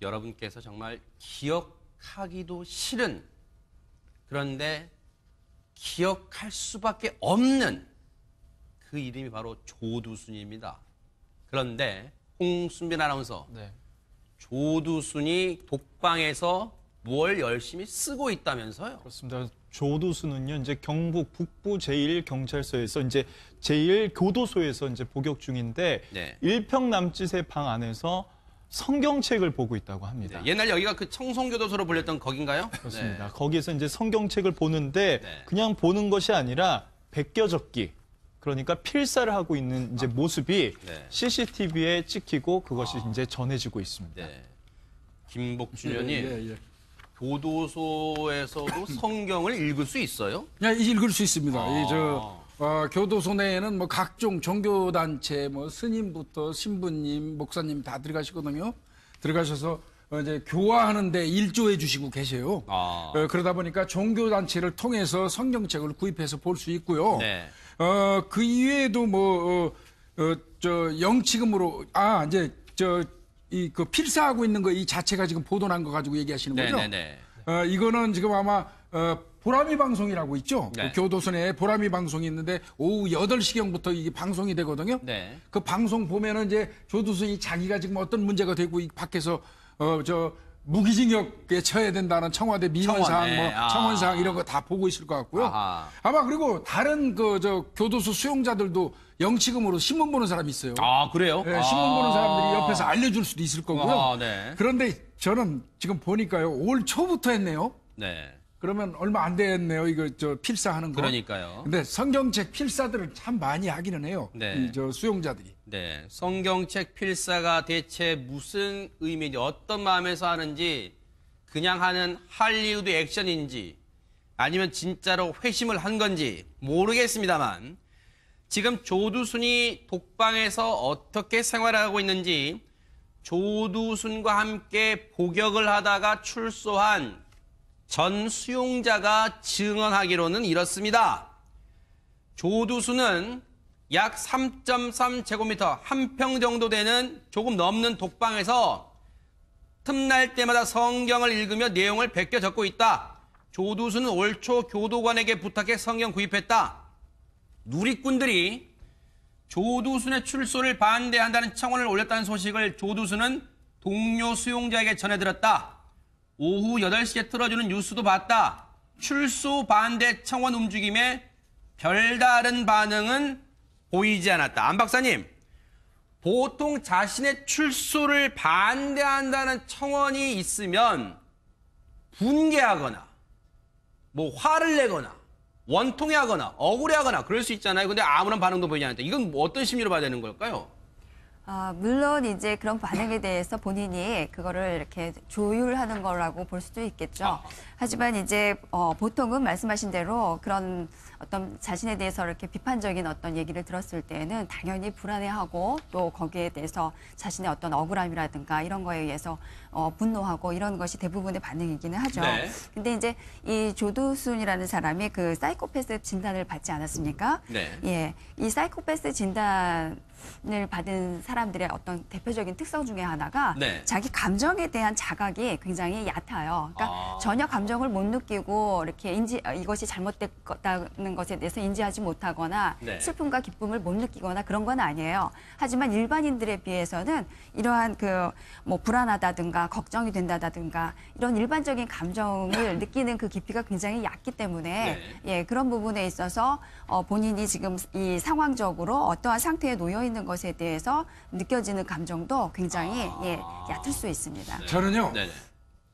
여러분께서 정말 기억하기도 싫은, 그런데 기억할 수밖에 없는 그 이름이 바로 조두순입니다. 그런데 홍순빈 아나운서, 네. 조두순이 독방에서 뭘 열심히 쓰고 있다면서요? 그렇습니다. 조두순은요, 이제 경북 북부 제1경찰서에서 이제 제1교도소에서 이제 복역 중인데, 네. 1평 남짓의 방 안에서 성경책을 보고 있다고 합니다. 네. 옛날 여기가 그 청송교도소로 불렸던 거긴가요? 그렇습니다. 네. 거기에서 이제 성경책을 보는데, 네. 그냥 보는 것이 아니라 베껴적기, 그러니까 필사를 하고 있는 이제 모습이 네. CCTV에 찍히고 그것이 이제 전해지고 있습니다. 네. 김복준 의원님, 예. 교도소에서도 성경을 읽을 수 있어요? 야, 읽을 수 있습니다. 교도소 내에는 뭐 각종 종교단체, 뭐 스님부터 신부님, 목사님 다 들어가시거든요. 들어가셔서 이제 교화하는데 일조해 주시고 계세요. 그러다 보니까 종교단체를 통해서 성경책을 구입해서 볼 수 있고요. 네. 그 이외에도 영치금으로, 그 필사하고 있는 거 이 자체가 지금 보도난 거 가지고 얘기하시는 거죠? 네네네. 이거는 지금 아마 보람이 방송이라고 있죠. 네. 그 교도소 내에 보람이 방송이 있는데 오후 8시경부터 이게 방송이 되거든요. 네. 그 방송 보면은 이제 조두순이 자기가 지금 어떤 문제가 되고 이 밖에서 무기징역에 처해야 된다는 청와대 민원사항, 청원사항 이런 거 다 보고 있을 것 같고요. 아마 그리고 다른 교도소 수용자들도 영치금으로 신문 보는 사람이 있어요. 그래요? 네, 신문 보는 사람들이 옆에서 알려줄 수도 있을 거고요. 네. 그런데 저는 지금 보니까요, 올 초부터 했네요. 네. 그러면 얼마 안 됐네요. 이거 필사하는 거. 그러니까요. 근데 성경책 필사들을 참 많이 하기는 해요. 네. 이 수용자들이. 네. 성경책 필사가 대체 무슨 의미인지, 어떤 마음에서 하는지, 그냥 하는 할리우드 액션인지, 아니면 진짜로 회심을 한 건지 모르겠습니다만, 지금 조두순이 독방에서 어떻게 생활하고 있는지, 조두순과 함께 복역을 하다가 출소한 전 수용자가 증언하기로는 이렇습니다. 조두순은 약 3.3제곱미터, 한 평 정도 되는 조금 넘는 독방에서 틈날 때마다 성경을 읽으며 내용을 베껴 적고 있다. 조두순은 올 초 교도관에게 부탁해 성경 구입했다. 누리꾼들이 조두순의 출소를 반대한다는 청원을 올렸다는 소식을 조두순은 동료 수용자에게 전해들었다. 오후 8시에 틀어주는 뉴스도 봤다. 출소 반대 청원 움직임에 별다른 반응은 보이지 않았다. 안 박사님, 보통 자신의 출소를 반대한다는 청원이 있으면 분개하거나 뭐 화를 내거나 원통해하거나 억울해하거나 그럴 수 있잖아요. 근데 아무런 반응도 보이지 않았다. 이건 뭐 어떤 심리로 봐야 되는 걸까요? 물론 이제 그런 반응에 대해서 본인이 그거를 이렇게 조율하는 거라고 볼 수도 있겠죠. 하지만 이제 보통은 말씀하신 대로 그런 어떤 자신에 대해서 이렇게 비판적인 어떤 얘기를 들었을 때에는 당연히 불안해하고 또 거기에 대해서 자신의 어떤 억울함이라든가 이런 거에 의해서 분노하고 이런 것이 대부분의 반응이기는 하죠. 네. 근데 이제 이 조두순이라는 사람이 그 사이코패스 진단을 받지 않았습니까? 네. 예, 이 사이코패스 진단을 받은 사람들의 어떤 대표적인 특성 중에 하나가 네. 자기 감정에 대한 자각이 굉장히 얕아요. 그러니까 전혀 감정을 못 느끼고 이렇게 이것이 잘못됐다는 것에 대해서 인지하지 못하거나 네. 슬픔과 기쁨을 못 느끼거나 그런 건 아니에요. 하지만 일반인들에 비해서는 이러한 뭐 불안하다든가 걱정이 된다든가 이런 일반적인 감정을 느끼는 그 깊이가 굉장히 얕기 때문에 예, 그런 부분에 있어서 본인이 지금 이 상황적으로 어떠한 상태에 놓여 있는 것에 대해서 느껴지는 감정도 굉장히 얕을 수 있습니다. 저는요,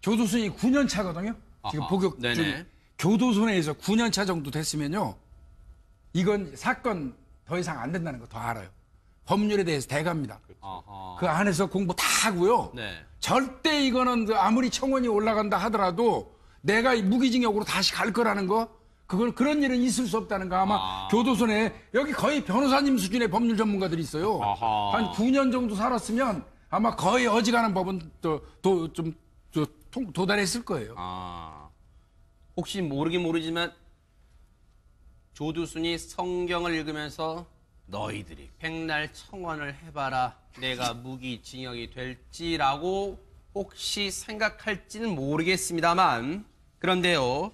조두순이 9년 차거든요. 지금 복역 중 교도소 내에서 9년 차 정도 됐으면요, 이건 사건 더 이상 안 된다는 거 더 알아요. 법률에 대해서 대갑니다. 그 안에서 공부 다 하고요. 절대 이거는 아무리 청원이 올라간다 하더라도 내가 무기징역으로 다시 갈 거라는 거, 그런 일은 있을 수 없다는 거. 아마 교도소 내에 여기 거의 변호사님 수준의 법률 전문가들이 있어요. 한 9년 정도 살았으면 아마 거의 어지간한 법은 좀 도달했을 거예요. 혹시 모르긴 모르지만 조두순이 성경을 읽으면서 너희들이 백날 청원을 해봐라, 내가 무기징역이 될지라고 혹시 생각할지는 모르겠습니다만 그런데요.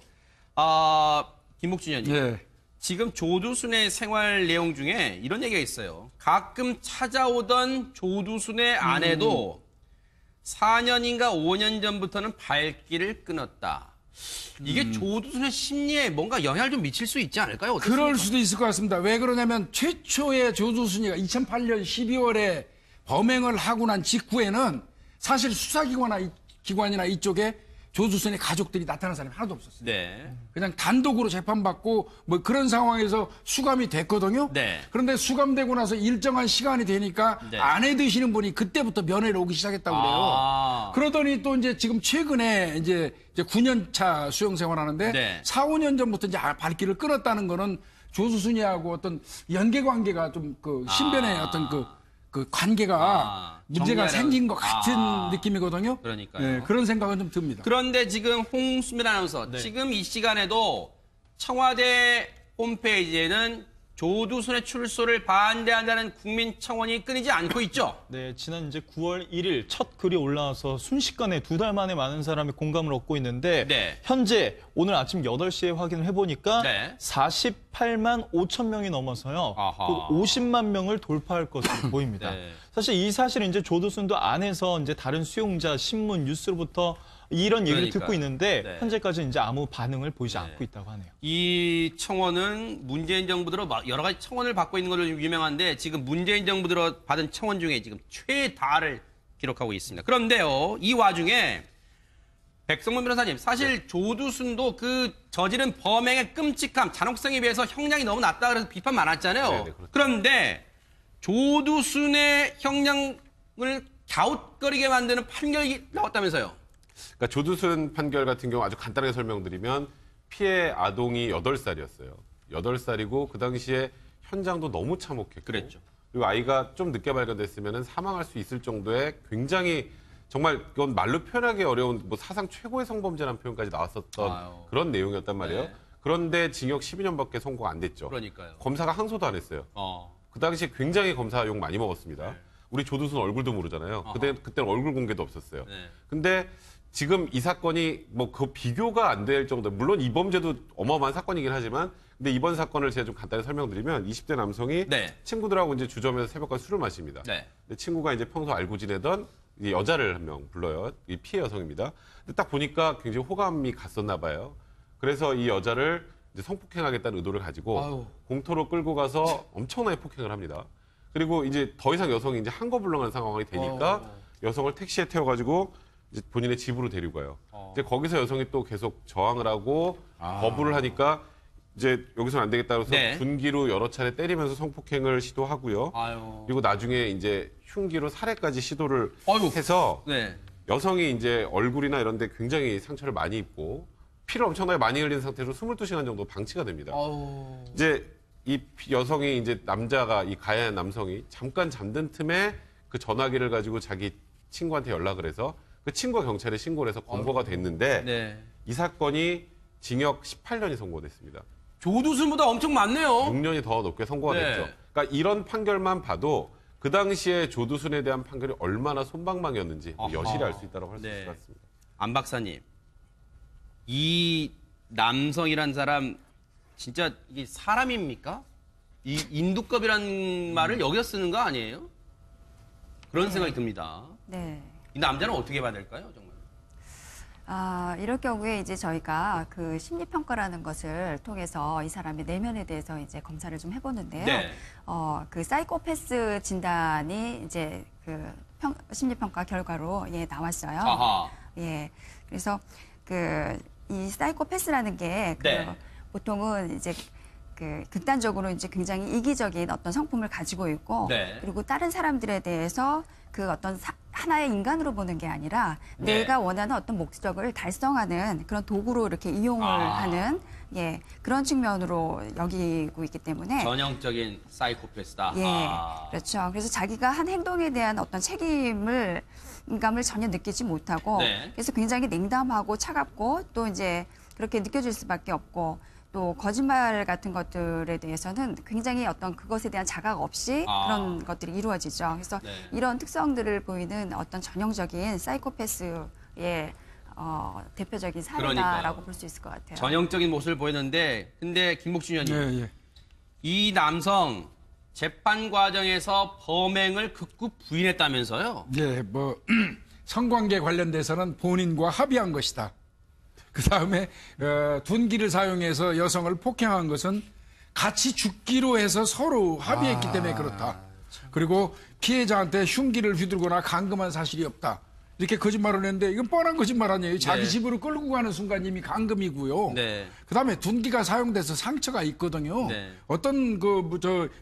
김복준 의원님. 예. 지금 조두순의 생활 내용 중에 이런 얘기가 있어요. 가끔 찾아오던 조두순의 아내도 4년인가 5년 전부터는 발길을 끊었다. 이게 조두순의 심리에 뭔가 영향을 좀 미칠 수 있지 않을까요? 어떻습니까? 그럴 수도 있을 것 같습니다. 왜 그러냐면 최초의 조두순이가 2008년 12월에 범행을 하고 난 직후에는 사실 수사기관이나 이쪽에 조두순의 가족들이 나타난 사람이 하나도 없었어요. 네. 그냥 단독으로 재판받고 뭐 그런 상황에서 수감이 됐거든요. 네. 그런데 수감되고 나서 일정한 시간이 되니까 네. 아내 되시는 분이 그때부터 면회를 오기 시작했다고 그래요. 그러더니 또 이제 지금 최근에 이제 9년 차 수용 생활하는데 네. 4, 5년 전부터 이제 발길을 끊었다는 거는 조수순이하고 어떤 연계 관계가 좀 그 신변의 어떤 그 관계가 문제가 정리하려는- 생긴 것 같은 느낌이거든요. 그러니까요. 네, 그런 생각은 좀 듭니다. 그런데 지금 홍수민 아나운서, 지금 이 시간에도 청와대 홈페이지에는 조두순의 출소를 반대한다는 국민청원이 끊이지 않고 있죠. 네, 지난 이제 9월 1일 첫 글이 올라와서 순식간에 2달 만에 많은 사람이 공감을 얻고 있는데 네. 현재 오늘 아침 8시에 확인을 해보니까 네. 48만 5천 명이 넘어서요. 아하. 곧 50만 명을 돌파할 것으로 보입니다. 네. 사실 이 사실은 이제 조두순도 안에서 이제 다른 수용자, 신문, 뉴스로부터 이런 얘기를 그러니까요. 듣고 있는데 네. 현재까지 이제 아무 반응을 보이지 않고 있다고 하네요. 이 청원은 문재인 정부 들어 여러 가지 청원을 받고 있는 걸로 유명한데 지금 문재인 정부 들어 받은 청원 중에 지금 최다를 기록하고 있습니다. 그런데요, 이 와중에 백성문 변호사님, 사실 조두순도 그 저지른 범행의 끔찍함, 잔혹성에 비해서 형량이 너무 낮다 그래서 비판 많았잖아요. 네, 그렇죠. 그런데 조두순의 형량을 갸웃거리게 만드는 판결이 나왔다면서요? 그러니까 조두순 판결 같은 경우 아주 간단하게 설명드리면 피해 아동이 8살이었어요. 8살이고 그 당시에 현장도 너무 참혹했고 그랬죠. 그리고 아이가 좀 늦게 발견됐으면 사망할 수 있을 정도의 굉장히 정말 그건 말로 표현하기 어려운 뭐 사상 최고의 성범죄라는 표현까지 나왔었던 아유. 그런 내용이었단 말이에요. 네. 그런데 징역 12년밖에 선고가 안 됐죠. 그러니까요. 검사가 항소도 안 했어요. 그 당시에 굉장히 검사 욕 많이 먹었습니다. 네. 우리 조두순 얼굴도 모르잖아요. 그때는 얼굴 공개도 없었어요. 네. 근데 지금 이 사건이 뭐 그 비교가 안 될 정도, 물론 이 범죄도 어마어마한 사건이긴 하지만, 근데 이번 사건을 제가 좀 간단히 설명드리면 20대 남성이 네. 친구들하고 이제 주점에서 새벽까지 술을 마십니다. 네. 근데 친구가 이제 평소 알고 지내던 이 여자를 한 명 불러요. 이 피해 여성입니다. 근데 딱 보니까 굉장히 호감이 갔었나 봐요. 그래서 이 여자를 이제 성폭행하겠다는 의도를 가지고 아유. 공터로 끌고 가서 엄청나게 폭행을 합니다. 그리고 이제 더 이상 여성이 이제 한거불렁한 상황이 되니까 여성을 택시에 태워가지고 이제 본인의 집으로 데리고 가요. 이제 거기서 여성이 또 계속 저항을 하고 거부를 하니까 이제 여기서는 안 되겠다 그래서 네. 군기로 여러 차례 때리면서 성폭행을 시도하고요. 아유. 그리고 나중에 이제 흉기로 살해까지 시도를 아유. 해서 네. 여성이 이제 얼굴이나 이런 데 굉장히 상처를 많이 입고 피를 엄청나게 많이 흘린 상태로 22시간 정도 방치가 됩니다. 이제 이 여성이 이제 남자가 이 가해한 남성이 잠깐 잠든 틈에 그 전화기를 가지고 자기 친구한테 연락을 해서 그 친구가 경찰에 신고를 해서 검거가 됐는데 네. 이 사건이 징역 18년이 선고됐습니다. 조두순보다 엄청 많네요. 6년이 더 높게 선고가 네. 됐죠. 그러니까 이런 판결만 봐도 그 당시에 조두순에 대한 판결이 얼마나 솜방망이었는지 아하. 여실히 알 수 있다고 할 수 네. 있을 것 같습니다. 안 박사님, 이 남성이란 사람 진짜 이게 사람입니까? 이 인두급이라는 말을 여기서 쓰는 거 아니에요? 그런 생각이 듭니다. 네. 이 남자는 어떻게 봐야 될까요, 정말? 이럴 경우에 이제 저희가 그 심리평가라는 것을 통해서 이 사람의 내면에 대해서 이제 검사를 좀 해보는데요. 네. 그 사이코패스 진단이 이제 그 심리평가 결과로 나왔어요. 아하. 예. 그래서 이 사이코패스라는 게 네. 보통은 이제 그 극단적으로 이제 굉장히 이기적인 어떤 성품을 가지고 있고 네. 그리고 다른 사람들에 대해서 그 어떤 하나의 인간으로 보는 게 아니라 네. 내가 원하는 어떤 목적을 달성하는 그런 도구로 이렇게 이용을 하는 그런 측면으로 여기고 있기 때문에 전형적인 사이코패스다. 그렇죠. 그래서 자기가 한 행동에 대한 어떤 책임감을 전혀 느끼지 못하고 네. 그래서 굉장히 냉담하고 차갑고 또 이제 그렇게 느껴질 수밖에 없고 또 거짓말 같은 것들에 대해서는 굉장히 어떤 그것에 대한 자각 없이 그런 것들이 이루어지죠. 그래서 네. 이런 특성들을 보이는 어떤 전형적인 사이코패스의 대표적인 사례다라고 그러니까요. 볼 수 있을 것 같아요. 전형적인 모습을 보였는데, 근데 김복준 의원님, 예. 이 남성 재판 과정에서 범행을 극구 부인했다면서요? 예, 뭐 성관계 관련돼서는 본인과 합의한 것이다. 그 다음에 둔기를 사용해서 여성을 폭행한 것은 같이 죽기로 해서 서로 합의했기 때문에 그렇다. 그리고 피해자한테 흉기를 휘두르거나 감금한 사실이 없다. 이렇게 거짓말을 했는데 이건 뻔한 거짓말 아니에요. 자기 네. 집으로 끌고 가는 순간 이미 감금이고요. 네. 그다음에 둔기가 사용돼서 상처가 있거든요. 네. 어떤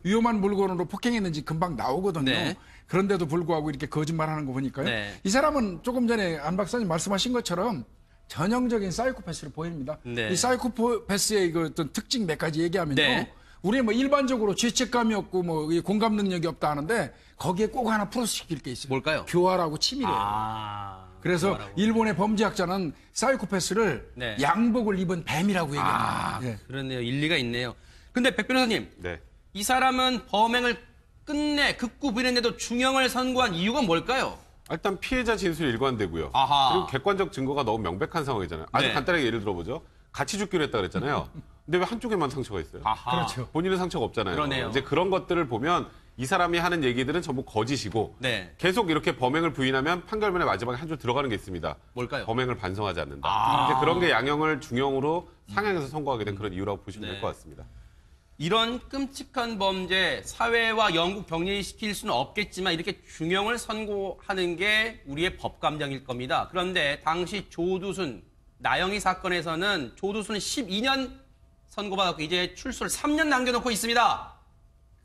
위험한 물건으로 폭행했는지 금방 나오거든요. 네. 그런데도 불구하고 이렇게 거짓말하는 거 보니까요. 네. 이 사람은 조금 전에 안 박사님 말씀하신 것처럼 전형적인 사이코패스로 보입니다. 네. 이 사이코패스의 그 어떤 특징 몇 가지 얘기하면요. 네. 우리 뭐 일반적으로 죄책감이 없고 뭐 이 공감 능력이 없다 하는데 거기에 꼭 하나 플러스시킬 게 있어요. 뭘까요? 교활하고 치밀해요. 그래서 그거라고. 일본의 범죄학자는 사이코패스를 네. 양복을 입은 뱀이라고 얘기합니다. 예. 그렇네요. 일리가 있네요. 근데 백 변호사님, 네. 이 사람은 범행을 끝내 극구 부인했는데도 중형을 선고한 이유가 뭘까요? 일단 피해자 진술이 일관되고요. 아하. 그리고 객관적 증거가 너무 명백한 상황이잖아요. 아주 네. 간단하게 예를 들어보죠. 같이 죽기로 했다 그랬잖아요. 근데 왜 한쪽에만 상처가 있어요? 아하. 그렇죠. 본인은 상처가 없잖아요. 그러네요. 이제 그런 것들을 보면 이 사람이 하는 얘기들은 전부 거짓이고 네. 계속 이렇게 범행을 부인하면 판결문의 마지막에 한 줄 들어가는 게 있습니다. 뭘까요? 범행을 반성하지 않는다. 이제 그런 게 양형을 중형으로 상향해서 선고하게 된 그런 이유라고 보시면 네. 될 것 같습니다. 이런 끔찍한 범죄 사회와 영국 격리시킬 수는 없겠지만 이렇게 중형을 선고하는 게 우리의 법감정일 겁니다. 그런데 당시 조두순 나영이 사건에서는 조두순은 12년 선고받았고 이제 출소를 3년 남겨놓고 있습니다.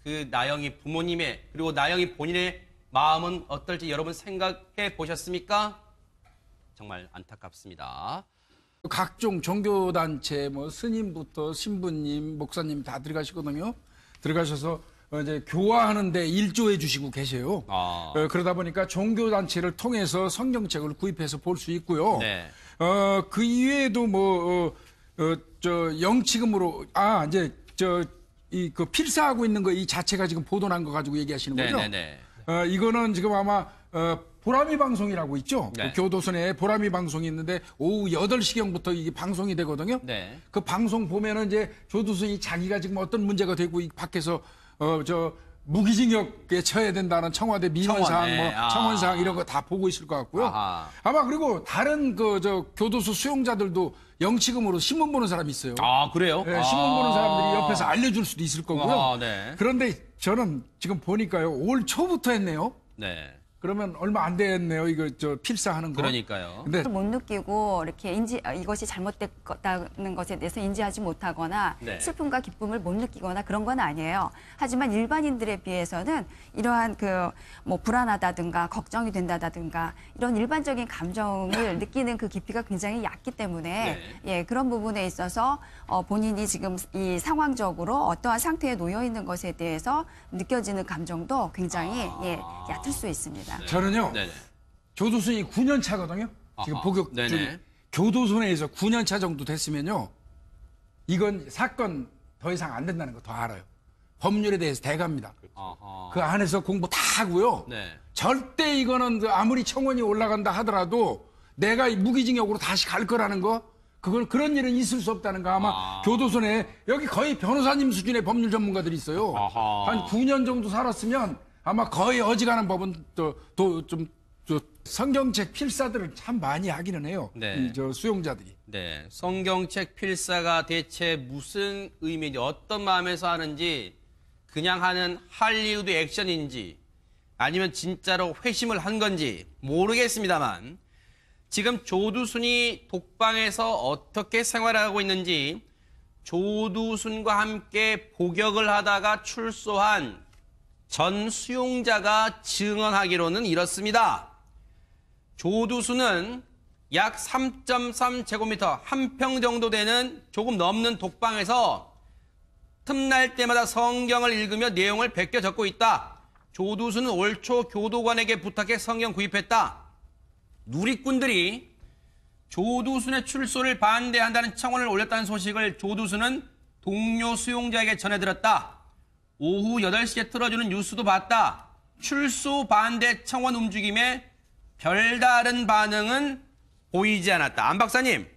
그 나영이 부모님의 그리고 나영이 본인의 마음은 어떨지 여러분 생각해 보셨습니까? 정말 안타깝습니다. 각종 종교단체, 뭐 스님부터 신부님, 목사님 다 들어가시거든요. 들어가셔서 이제 교화하는데 일조해 주시고 계세요. 그러다 보니까 종교단체를 통해서 성경책을 구입해서 볼 수 있고요. 네. 그 이외에도 영치금으로 그 필사하고 있는 거 이 자체가 지금 보도난 거 가지고 얘기하시는 거죠? 네네네. 이거는 지금 아마 보람이 방송이라고 있죠. 네. 그 교도소에 보람이 방송이 있는데 오후 8시경부터 이게 방송이 되거든요. 네. 그 방송 보면은 이제 조두순이 자기가 지금 어떤 문제가 되고 이 밖에서 무기징역에 처해야 된다는 청와대 민원사항, 청원에, 청원사항 이런 거 다 보고 있을 것 같고요. 아하. 아마 그리고 다른 교도소 수용자들도 영치금으로 신문 보는 사람이 있어요. 아, 그래요? 예, 신문 보는 사람들이 옆에서 알려줄 수도 있을 거고요. 네. 그런데 저는 지금 보니까요, 올 초부터 했네요. 네. 그러면 얼마 안 됐네요. 이거 필사하는 거. 그러니까요. 근데 못 느끼고 이렇게 이것이 잘못됐다는 것에 대해서 인지하지 못하거나 네. 슬픔과 기쁨을 못 느끼거나 그런 건 아니에요. 하지만 일반인들에 비해서는 이러한 불안하다든가 걱정이 된다든가 이런 일반적인 감정을 느끼는 그 깊이가 굉장히 얕기 때문에 예, 그런 부분에 있어서 본인이 지금 이 상황적으로 어떠한 상태에 놓여 있는 것에 대해서 느껴지는 감정도 굉장히 얕을 수 있습니다. 저는요, 네네. 조두순이 9년 차거든요. 지금 아하. 복역 네네. 중에. 교도소내에서 9년 차 정도 됐으면요, 이건 사건 더 이상 안 된다는 거 더 알아요. 법률에 대해서 대갑니다. 아하. 그 안에서 공부 다 하고요. 네. 절대 이거는 아무리 청원이 올라간다 하더라도 내가 무기징역으로 다시 갈 거라는 거, 그런 일은 있을 수 없다는 거 아마 교도소 내에 여기 거의 변호사님 수준의 법률 전문가들이 있어요. 아하. 한 9년 정도 살았으면 아마 거의 어지간한 법은 성경책 필사들을 참 많이 하기는 해요. 네. 수용자들이. 네. 성경책 필사가 대체 무슨 의미인지 어떤 마음에서 하는지 그냥 하는 할리우드 액션인지 아니면 진짜로 회심을 한 건지 모르겠습니다만 지금 조두순이 독방에서 어떻게 생활하고 있는지 조두순과 함께 복역을 하다가 출소한 전 수용자가 증언하기로는 이렇습니다. 조두순은 약 3.3제곱미터 한 평 정도 되는 조금 넘는 독방에서 틈날 때마다 성경을 읽으며 내용을 베껴 적고 있다. 조두순은 올 초 교도관에게 부탁해 성경 구입했다. 누리꾼들이 조두순의 출소를 반대한다는 청원을 올렸다는 소식을 조두순은 동료 수용자에게 전해들었다. 오후 8시에 틀어주는 뉴스도 봤다. 출소 반대 청원 움직임에 별다른 반응은 보이지 않았다. 안 박사님,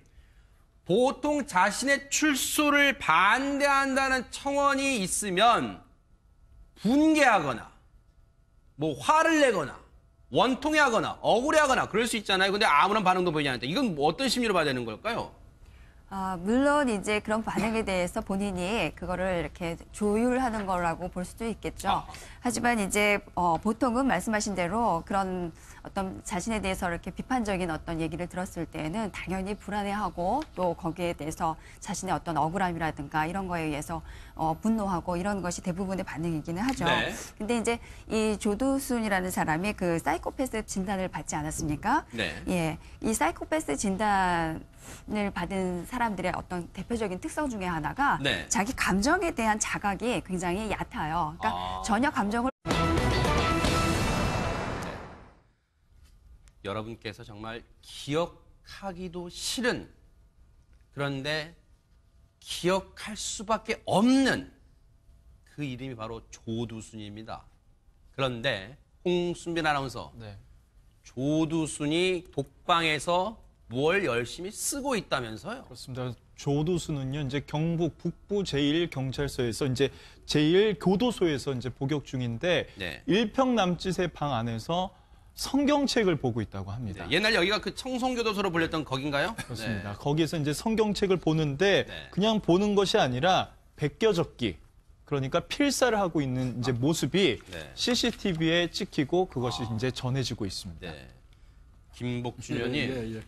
보통 자신의 출소를 반대한다는 청원이 있으면 분개하거나 뭐 화를 내거나 원통해하거나 억울해하거나 그럴 수 있잖아요. 근데 아무런 반응도 보이지 않았다. 이건 뭐 어떤 심리로 봐야 되는 걸까요? 물론 이제 그런 반응에 대해서 본인이 그거를 이렇게 조율하는 거라고 볼 수도 있겠죠. 하지만 이제 보통은 말씀하신 대로 그런 어떤 자신에 대해서 이렇게 비판적인 어떤 얘기를 들었을 때는 당연히 불안해하고 또 거기에 대해서 자신의 어떤 억울함이라든가 이런 거에 의해서 분노하고 이런 것이 대부분의 반응이기는 하죠. 네. 근데 이제 이 조두순이라는 사람이 그 사이코패스 진단을 받지 않았습니까? 네. 예, 이 사이코패스 진단을 받은 사람들의 어떤 대표적인 특성 중에 하나가 네. 자기 감정에 대한 자각이 굉장히 얕아요. 그러니까 전혀 감정을 여러분께서 정말 기억하기도 싫은, 그런데 기억할 수밖에 없는 그 이름이 바로 조두순입니다. 그런데 홍순빈 아나운서, 네. 조두순이 독방에서 뭘 열심히 쓰고 있다면서요? 그렇습니다. 조두순은요, 이제 경북 북부 제1경찰서에서 이제 제1교도소에서 이제 복역 중인데 네. 일평 남짓의 방 안에서 성경책을 보고 있다고 합니다. 네, 옛날 여기가 그 청송교도소로 불렸던 거긴가요? 그렇습니다. 거기에서 이제 성경책을 보는데 네. 그냥 보는 것이 아니라 베껴적기, 그러니까 필사를 하고 있는 이제 모습이 네. CCTV에 찍히고 그것이 이제 전해지고 있습니다. 네. 김복준 의원님, 예.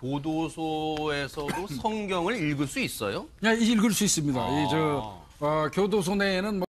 교도소에서도 성경을 읽을 수 있어요? 읽을 수 있습니다. 이 교도소 내에는 뭐